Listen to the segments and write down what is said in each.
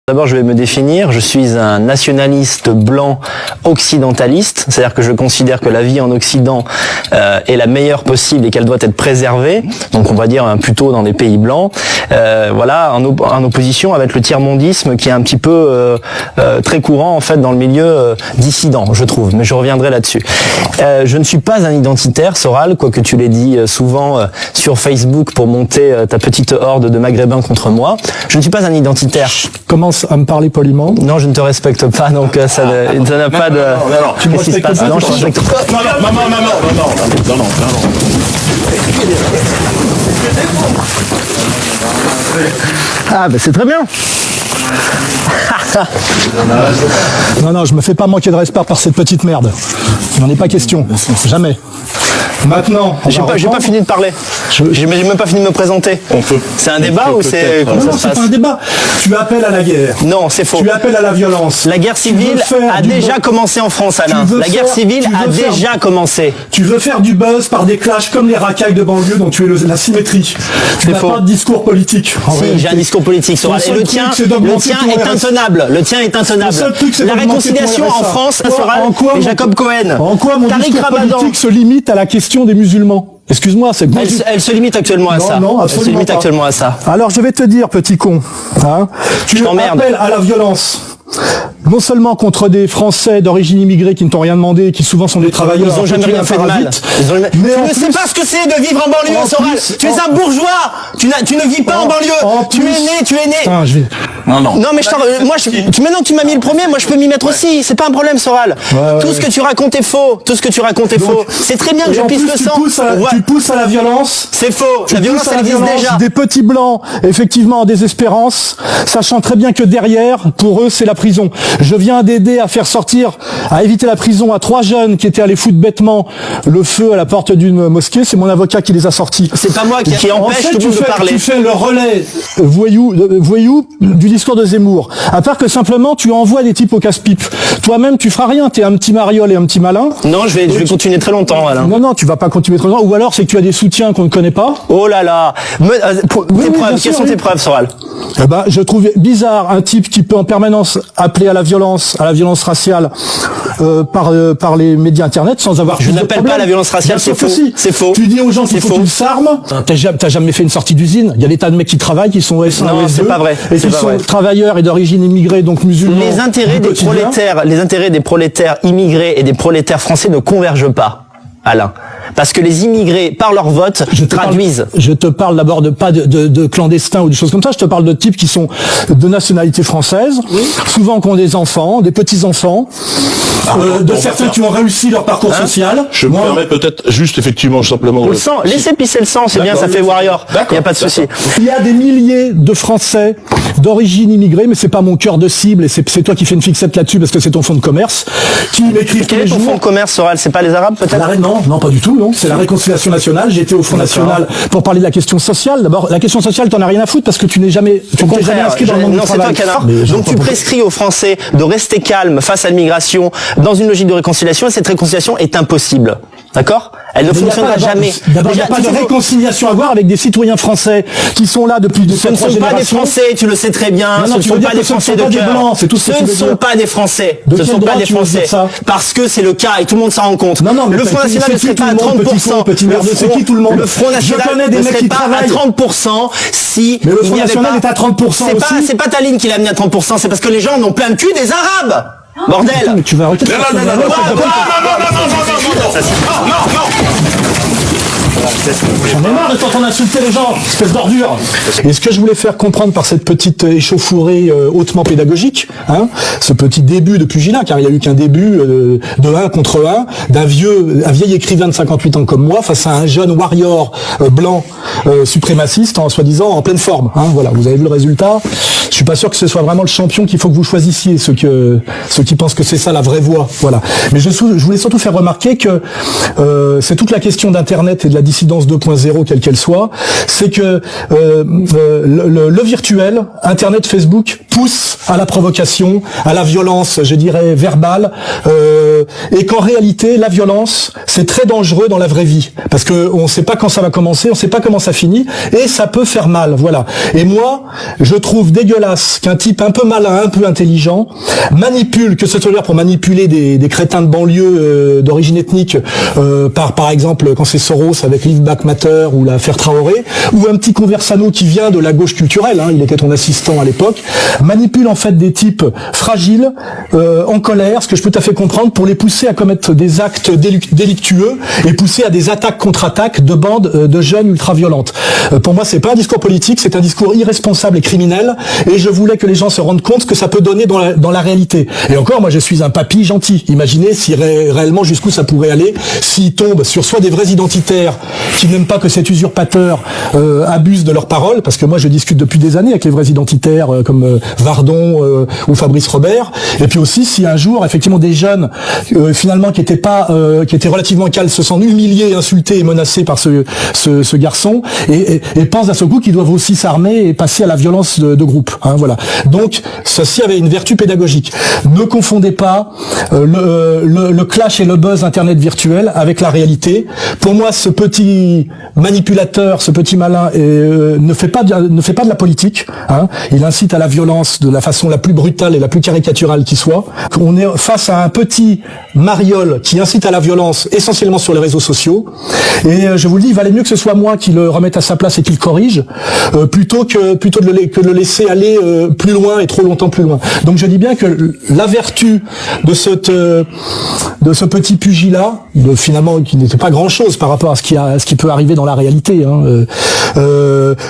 D'abord, je vais me définir. Je suis un nationaliste blanc occidentaliste, c'est-à-dire que je considère que la vie en Occident est la meilleure possible et qu'elle doit être préservée. Donc, on va dire plutôt dans des pays blancs. Voilà, en opposition avec le tiers-mondisme qui est un petit peu très courant en fait dans le milieu dissident, je trouve. Mais je reviendrai là-dessus. Je ne suis pas un identitaire, Soral, quoique tu l'aies dit souvent sur Facebook pour monter ta petite horde de Maghrébins contre moi. Je ne suis pas un identitaire. Commence à me parler poliment. Non, je ne te respecte pas, donc ça n'a pas de... Non, tu me respectes pas. Non, je respecte pas. Non. Ah, ben c'est très bien. Non, je me fais pas manquer de respect par cette petite merde. Il n'en est pas question. Jamais. Maintenant, j'ai pas fini de parler. J'ai même pas fini de me présenter. C'est un débat ou c'est... Non, c'est pas un débat. Tu appelles à la guerre. Non, c'est faux. Tu appelles à la violence. La guerre civile a déjà commencé en France, Alain. La guerre civile a déjà commencé. Tu veux faire du buzz par des clashs comme les racailles de banlieue dont tu es la symétrie. Tu n'as pas de discours politique. Si, j'ai un discours politique, Soral. Et le tien est intenable. Le tien est intenable. La réconciliation en France, Soral, et Jacob Cohen. En quoi mon discours politique se limite à la question des musulmans? Excuse-moi, c'est... Elle se limite actuellement à ça. Non, elle se limite actuellement à ça. Alors je vais te dire, petit con, hein, tu appelles à la violence. Non seulement contre des Français d'origine immigrée qui ne t'ont rien demandé, qui souvent sont des travailleurs. Ils n'ont jamais rien fait de mal. Tu ne sais pas ce que c'est de vivre en banlieue, Soral. Tu es un bourgeois. Tu ne vis pas en banlieue. Tu es né. Attends, je vais... Non, mais maintenant que tu m'as mis le premier, moi je peux m'y mettre aussi. C'est pas un problème, Soral. Tout ce que tu racontes est faux. C'est très bien que je pisse le sang. Tu pousses à la violence. C'est faux. La violence, elle existe déjà. Des petits blancs, effectivement, en désespérance, sachant très bien que derrière, pour eux, c'est la prison. Je viens d'aider à faire sortir, à éviter la prison à 3 jeunes qui étaient allés foutre bêtement le feu à la porte d'une mosquée. C'est mon avocat qui les a sortis. C'est pas moi qui empêche tout le monde de parler. Tu fais le relais voyou du discours de Zemmour. À part que simplement, tu envoies des types au casse-pipe. Toi-même, tu feras rien. T'es un petit mariole et un petit malin. Non, je vais continuer très longtemps, Alain. Non, tu vas pas continuer très longtemps. Ou alors, c'est que tu as des soutiens qu'on ne connaît pas. Oh là là. Quelles sont tes preuves, Soral? Eh ben, je trouve bizarre un type qui peut en permanence appeler à la violence raciale par les médias internet sans avoir... Je n'appelle pas à la violence raciale, c'est faux. C'est faux. Tu dis aux gens qu'il faut qu'ils s'arment. T'as jamais fait une sortie d'usine. Il y a des tas de mecs qui travaillent, qui sont S1, non, c'est pas vrai. Et qui sont travailleurs et d'origine immigrée, donc musulmans. Les intérêts des prolétaires immigrés et des prolétaires français ne convergent pas, Alain. Parce que les immigrés, par leur vote, traduisent. Je te parle d'abord pas de clandestins ou des choses comme ça. Je te parle de types qui sont de nationalité française, souvent qui ont des enfants, des petits-enfants, certains qui ont réussi leur parcours social. Je me permets peut-être juste effectivement simplement... Le sang, laissez pisser le sang, c'est bien, ça fait warrior. Il n'y a pas de souci. Il y a des milliers de Français d'origine immigrée, mais c'est pas mon cœur de cible, et c'est toi qui fais une fixette là-dessus parce que c'est ton fonds de commerce, qui m'écrivent tous les jours. Quel est ton fonds de commerce, Soral? C'est pas les Arabes, peut-être? Non, pas du tout, non. C'est la réconciliation nationale. J'étais au Front National pour parler de la question sociale. D'abord, la question sociale, t'en as rien à foutre parce que tu n'es jamais inscrit dans le monde du travail. Non, c'est toi, canard. Donc tu prescris aux Français de rester calmes face à l'immigration dans une logique de réconciliation, et cette réconciliation est impossible. D'accord? Elle ne fonctionnera jamais. D'abord, il n'y a pas de réconciliation à avoir avec des citoyens français qui sont là depuis 2-3 générations. Ce ne sont pas des Français, tu le sais très bien. Ce ne sont pas des Français de cœur. Ce ne sont pas des Français. Ce ne sont pas des Français. Parce que c'est le cas et tout le monde s'en rend compte. Le Front National ne serait pas à 30%. C'est qui tout le monde? Le Front National ne serait pas à 30% si... Mais le Front National est à 30% aussi. C'est pas ta ligne qui l'a mis à 30%, c'est parce que les gens n'ont plein le cul des Arabes. Bordel! Mais tu vas arrêter. Non. J'en ai marre de t'entendre insulter les gens, espèce d'ordure. Et ce que je voulais faire comprendre par cette petite échauffourée hautement pédagogique, ce petit début de pugilat, car il n'y a eu qu'un début de 1 contre 1, d'un vieil écrivain de 58 ans comme moi, face à un jeune warrior blanc suprémaciste, en soi-disant en pleine forme. Voilà, vous avez vu le résultat. Je suis pas sûr que ce soit vraiment le champion qu'il faut que vous choisissiez, ceux qui pensent que c'est ça la vraie voie. Voilà. Mais je voulais surtout faire remarquer que c'est toute la question d'Internet et de la dissidence 2.0, quelle qu'elle soit, c'est que le virtuel, Internet, Facebook, pousse à la provocation, à la violence, je dirais, verbale, et qu'en réalité, la violence, c'est très dangereux dans la vraie vie, parce que on sait pas quand ça va commencer, on sait pas comment ça finit, et ça peut faire mal, voilà. Et moi, je trouve dégueulasse dégueulasse qu'un type un peu malin, un peu intelligent, manipule, que ce soit pour manipuler des crétins de banlieue d'origine ethnique, par exemple quand c'est Soros avec Live Back Matter ou l'affaire Traoré, ou un petit Conversano qui vient de la gauche culturelle, il était ton assistant à l'époque, manipule en fait des types fragiles, en colère, ce que je peux tout à fait comprendre, pour les pousser à commettre des actes délictueux et pousser à des attaques contre-attaques de bandes de jeunes ultra-violentes. Pour moi, c'est pas un discours politique, c'est un discours irresponsable et criminel, et je voulais que les gens se rendent compte ce que ça peut donner dans la réalité. Et encore, moi je suis un papy gentil. Imaginez si réellement jusqu'où ça pourrait aller s'ils tombent sur soit des vrais identitaires qui n'aiment pas que cet usurpateur abuse de leurs paroles, parce que moi je discute depuis des années avec les vrais identitaires comme Vardon ou Fabrice Robert, et puis aussi si un jour effectivement des jeunes finalement qui étaient relativement calmes se sentent humiliés, insultés et menacés par ce garçon et pensent à ce coup qu'ils doivent aussi s'armer et passer à la violence de groupe. Voilà. Donc ceci avait une vertu pédagogique. Ne confondez pas le clash et le buzz internet virtuel avec la réalité. Pour moi, ce petit manipulateur, ce petit malin ne fait pas de la politique. Il incite à la violence de la façon la plus brutale et la plus caricaturale qui soit. On est face à un petit mariole qui incite à la violence essentiellement sur les réseaux sociaux. Et je vous le dis, il valait mieux que ce soit moi qui le remette à sa place et qui le corrige, plutôt que de le laisser aller plus loin et trop longtemps plus loin. Donc je dis bien que la vertu de ce petit pugilat, finalement qui n'était pas grand-chose par rapport à ce qui peut arriver dans la réalité,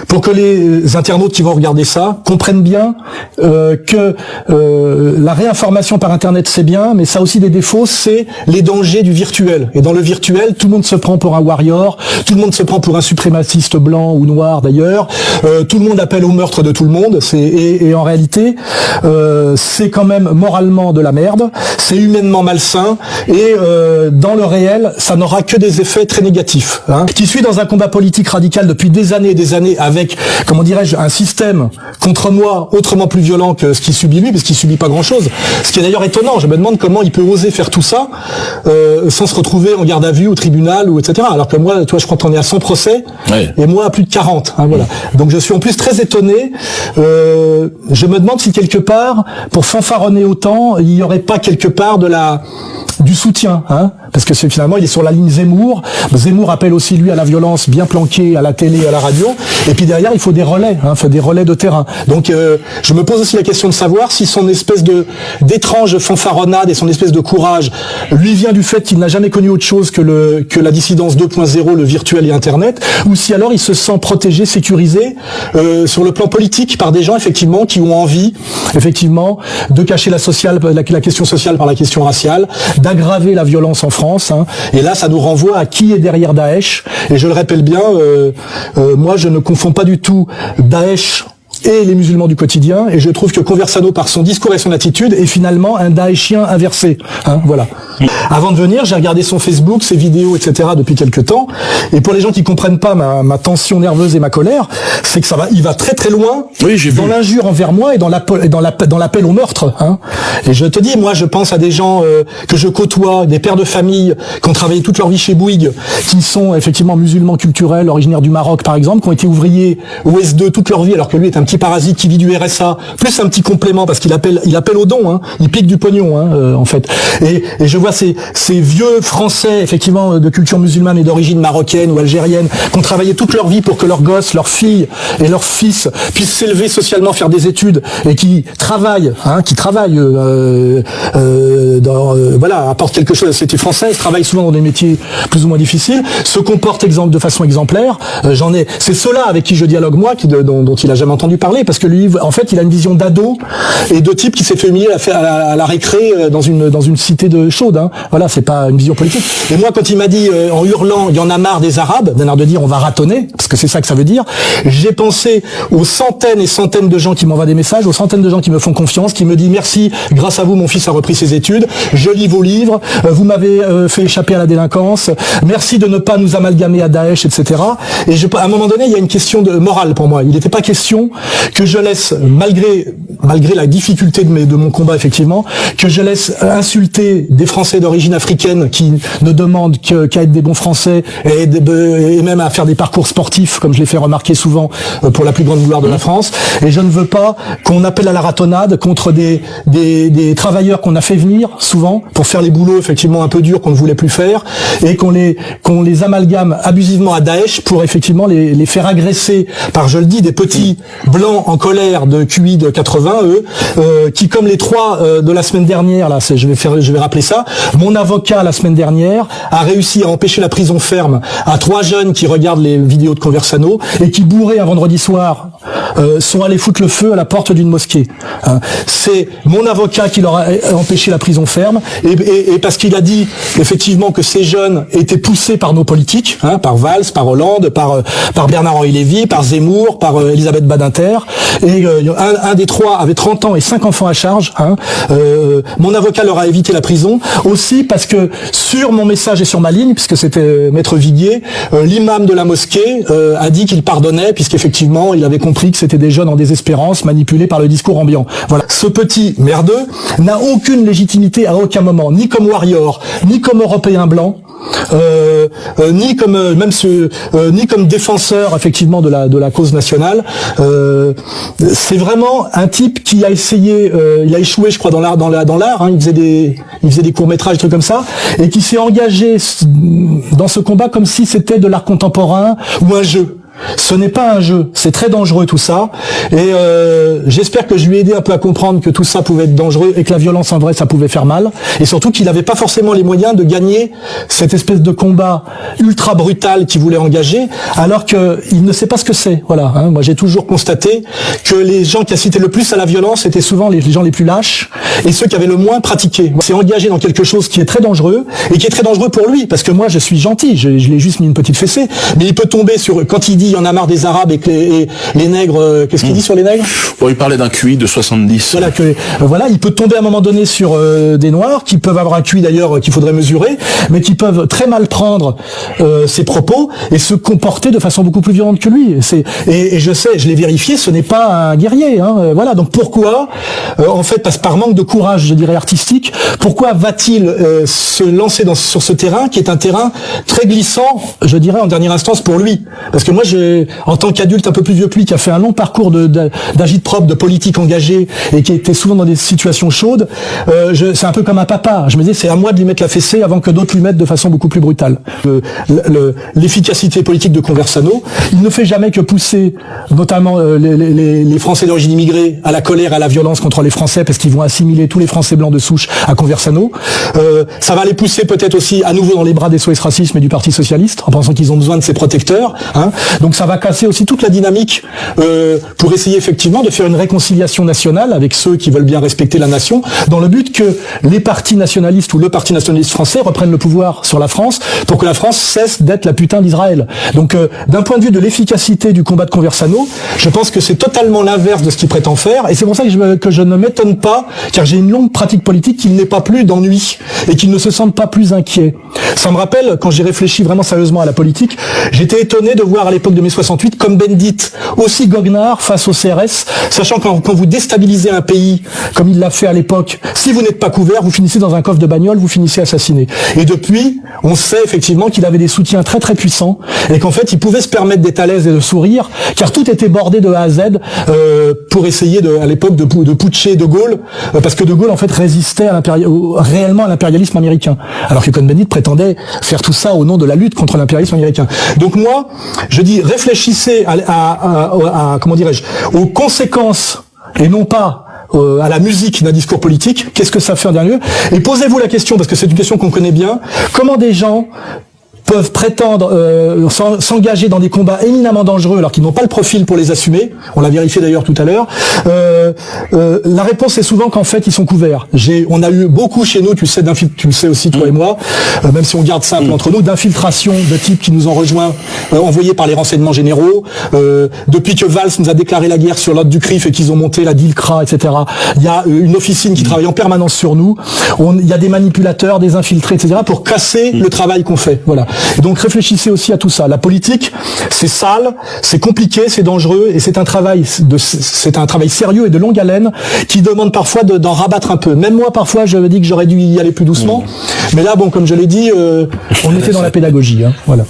pour que les internautes qui vont regarder ça comprennent bien que la réinformation par Internet c'est bien, mais ça a aussi des défauts, c'est les dangers du virtuel. Et dans le virtuel, tout le monde se prend pour un warrior, tout le monde se prend pour un suprématiste blanc ou noir d'ailleurs, tout le monde appelle au meurtre de tout le monde, et en réalité, c'est quand même moralement de la merde, c'est humainement malsain, et dans le réel, ça n'aura que des effets très négatifs. Qui suis dans un combat politique radical depuis des années et des années avec, comment dirais-je, un système contre moi autrement plus violent que ce qu'il subit lui, parce qu'il subit pas grand-chose. Ce qui est d'ailleurs étonnant, je me demande comment il peut oser faire tout ça sans se retrouver en garde à vue au tribunal ou etc. Alors que moi, toi, je crois qu'on est à 100 procès, et moi à plus de 40. Voilà. Donc je suis en plus très étonné. Je me demande si quelque part, pour fanfaronner autant, il n'y aurait pas quelque part du soutien, parce que finalement il est sur la ligne Zemmour. Zemmour appelle aussi lui à la violence bien planquée à la télé et à la radio, et puis derrière il faut des relais, des relais de terrain. Donc je me pose aussi la question de savoir si son espèce d'étrange fanfaronnade et son espèce de courage lui vient du fait qu'il n'a jamais connu autre chose que la dissidence 2.0, le virtuel et Internet, ou si alors il se sent protégé, sécurisé sur le plan politique par des gens effectivement qui ont envie effectivement de cacher la question sociale par la question raciale, d'aggraver la violence en France, et là ça nous renvoie à qui est derrière Daesh, et je le répète bien, moi je ne confonds pas du tout Daesh et les musulmans du quotidien, et je trouve que Conversano, par son discours et son attitude, est finalement un daéchien inversé. Voilà. Avant de venir, j'ai regardé son Facebook, ses vidéos, etc. depuis quelques temps, et pour les gens qui comprennent pas ma tension nerveuse et ma colère, c'est que il va très très loin dans l'injure envers moi et dans l'appel au meurtre. Et je te dis, moi je pense à des gens que je côtoie, des pères de famille qui ont travaillé toute leur vie chez Bouygues, qui sont effectivement musulmans culturels, originaires du Maroc par exemple, qui ont été ouvriers au S2 toute leur vie, alors que lui est un petit parasite qui vit du RSA, plus un petit complément parce qu'il appelle au don, il pique du pognon en fait. Et je vois ces vieux Français effectivement de culture musulmane et d'origine marocaine ou algérienne qui ont travaillé toute leur vie pour que leurs gosses, leurs filles et leurs fils puissent s'élever socialement, faire des études, et qui travaillent, apportent quelque chose à la société française, travaillent souvent dans des métiers plus ou moins difficiles, se comportent de façon exemplaire. C'est ceux-là avec qui je dialogue moi, dont il a jamais entendu parler, parce que lui, en fait, il a une vision d'ado et de type qui s'est fait humilier à la récré dans une cité de chaude. Voilà, c'est pas une vision politique. Et moi, quand il m'a dit en hurlant, il y en a marre des Arabes, d'un air de dire on va ratonner, parce que c'est ça que ça veut dire, j'ai pensé aux centaines et centaines de gens qui m'envoient des messages, aux centaines de gens qui me font confiance, qui me disent merci, grâce à vous, mon fils a repris ses études, je lis vos livres, vous m'avez fait échapper à la délinquance, merci de ne pas nous amalgamer à Daesh, etc. Et à un moment donné, il y a une question de morale pour moi. Il n'était pas question que je laisse, malgré la difficulté de mon combat effectivement, que je laisse insulter des Français d'origine africaine qui ne demandent qu'à être des bons Français et même à faire des parcours sportifs, comme je l'ai fait remarquer souvent, pour la plus grande gloire de la France. Et je ne veux pas qu'on appelle à la ratonnade contre des travailleurs qu'on a fait venir souvent pour faire les boulots effectivement un peu durs qu'on ne voulait plus faire, et qu'on les amalgame abusivement à Daesh pour effectivement les faire agresser par, je le dis, des petits blancs en colère de QI de 80, qui, comme les trois de la semaine dernière, là, je vais rappeler ça, mon avocat la semaine dernière a réussi à empêcher la prison ferme à 3 jeunes qui regardent les vidéos de Conversano et qui, bourrés un vendredi soir, sont allés foutre le feu à la porte d'une mosquée. C'est mon avocat qui leur a empêché la prison ferme, et parce qu'il a dit effectivement que ces jeunes étaient poussés par nos politiques, par Valls, par Hollande, par Bernard-Henri Lévy, par Zemmour, par Elisabeth Badinter, et un des trois avait 30 ans et 5 enfants à charge. Mon avocat leur a évité la prison, aussi parce que sur mon message et sur ma ligne, puisque c'était Maître Viguier, l'imam de la mosquée a dit qu'il pardonnait, puisqu'effectivement il avait compris que c'était des jeunes en désespérance, manipulés par le discours ambiant. Voilà. Ce petit merdeux n'a aucune légitimité à aucun moment, ni comme warrior, ni comme européen blanc, ni comme défenseur effectivement de la cause nationale. C'est vraiment un type qui a essayé, il a échoué, je crois, dans l'art. Il faisait des courts-métrages, des trucs comme ça, et qui s'est engagé dans ce combat comme si c'était de l'art contemporain ou un jeu. Ce n'est pas un jeu, c'est très dangereux tout ça, et j'espère que je lui ai aidé un peu à comprendre que tout ça pouvait être dangereux et que la violence en vrai ça pouvait faire mal, et surtout qu'il n'avait pas forcément les moyens de gagner cette espèce de combat ultra brutal qu'il voulait engager, alors qu'il ne sait pas ce que c'est. Voilà, moi j'ai toujours constaté que les gens qui incitaient le plus à la violence étaient souvent les gens les plus lâches et ceux qui avaient le moins pratiqué. C'est engagé dans quelque chose qui est très dangereux, et qui est très dangereux pour lui, parce que moi je suis gentil, je l'ai juste mis une petite fessée, mais il peut tomber sur, quand il dit il y en a marre des Arabes et que les nègres, qu'est-ce qu'il dit sur les nègres? Bon, il parlait d'un QI de 70. Voilà, il peut tomber à un moment donné sur des Noirs qui peuvent avoir un QI d'ailleurs qu'il faudrait mesurer, mais qui peuvent très mal prendre ses propos et se comporter de façon beaucoup plus violente que lui. Et je sais, je l'ai vérifié, ce n'est pas un guerrier. Voilà, donc pourquoi, en fait, par manque de courage, je dirais artistique, pourquoi va-t-il se lancer sur ce terrain qui est un terrain très glissant, je dirais en dernière instance pour lui? Parce que moi, en tant qu'adulte un peu plus vieux que lui, qui a fait un long parcours d'agite-prop, de politique engagée, et qui était souvent dans des situations chaudes, c'est un peu comme un papa. Je me disais, c'est à moi de lui mettre la fessée avant que d'autres lui mettent de façon beaucoup plus brutale. L'efficacité politique de Conversano, il ne fait jamais que pousser, notamment les Français d'origine immigrée, à la colère, à la violence contre les Français, parce qu'ils vont assimiler tous les Français blancs de souche à Conversano. Ça va les pousser peut-être aussi à nouveau dans les bras des SOS Racisme et du Parti Socialiste, en pensant qu'ils ont besoin de ces protecteurs. Donc ça va casser aussi toute la dynamique pour essayer effectivement de faire une réconciliation nationale avec ceux qui veulent bien respecter la nation, dans le but que les partis nationalistes ou le Parti nationaliste français reprennent le pouvoir sur la France, pour que la France cesse d'être la putain d'Israël. Donc d'un point de vue de l'efficacité du combat de Conversano, je pense que c'est totalement l'inverse de ce qu'il prétend faire, et c'est pour ça que je ne m'étonne pas, car j'ai une longue pratique politique, qu'il n'ait pas plus d'ennui et qu'il ne se sente pas plus inquiet. Ça me rappelle, quand j'ai réfléchi vraiment sérieusement à la politique, j'étais étonné de voir à l'époque de mai 68 comme Bendit, aussi goguenard face au CRS, sachant que quand vous déstabilisez un pays, comme il l'a fait à l'époque, si vous n'êtes pas couvert, vous finissez dans un coffre de bagnole, vous finissez assassiné. Et depuis, on sait effectivement qu'il avait des soutiens très très puissants, et qu'en fait il pouvait se permettre d'être à l'aise et de sourire, car tout était bordé de A à Z pour essayer à l'époque de putcher De Gaulle, parce que De Gaulle en fait résistait réellement à l'impérialisme américain, alors que Cohn-Bendit prétendait faire tout ça au nom de la lutte contre l'impérialisme américain. Donc moi, je dis, réfléchissez comment dirais-je, aux conséquences et non pas à la musique d'un discours politique. Qu'est-ce que ça fait en dernier lieu? Et posez-vous la question, parce que c'est une question qu'on connaît bien, comment des gens peuvent prétendre s'engager dans des combats éminemment dangereux alors qu'ils n'ont pas le profil pour les assumer. On l'a vérifié d'ailleurs tout à l'heure. La réponse est souvent qu'en fait ils sont couverts. On a eu beaucoup chez nous, tu le sais aussi toi et moi, même si on garde ça un peu entre nous, d'infiltration de types qui nous ont rejoints, envoyés par les renseignements généraux. Depuis que Valls nous a déclaré la guerre sur l'ordre du CRIF et qu'ils ont monté la DILCRA, etc. Il y a une officine qui travaille en permanence sur nous. Il y a des manipulateurs, des infiltrés, etc. pour casser le travail qu'on fait. Voilà. Et donc réfléchissez aussi à tout ça. La politique, c'est sale, c'est compliqué, c'est dangereux, et c'est un travail sérieux et de longue haleine qui demande parfois d'en rabattre un peu. Même moi, parfois, je me dis que j'aurais dû y aller plus doucement. Mais là, bon, comme je l'ai dit, on était dans la pédagogie. Voilà.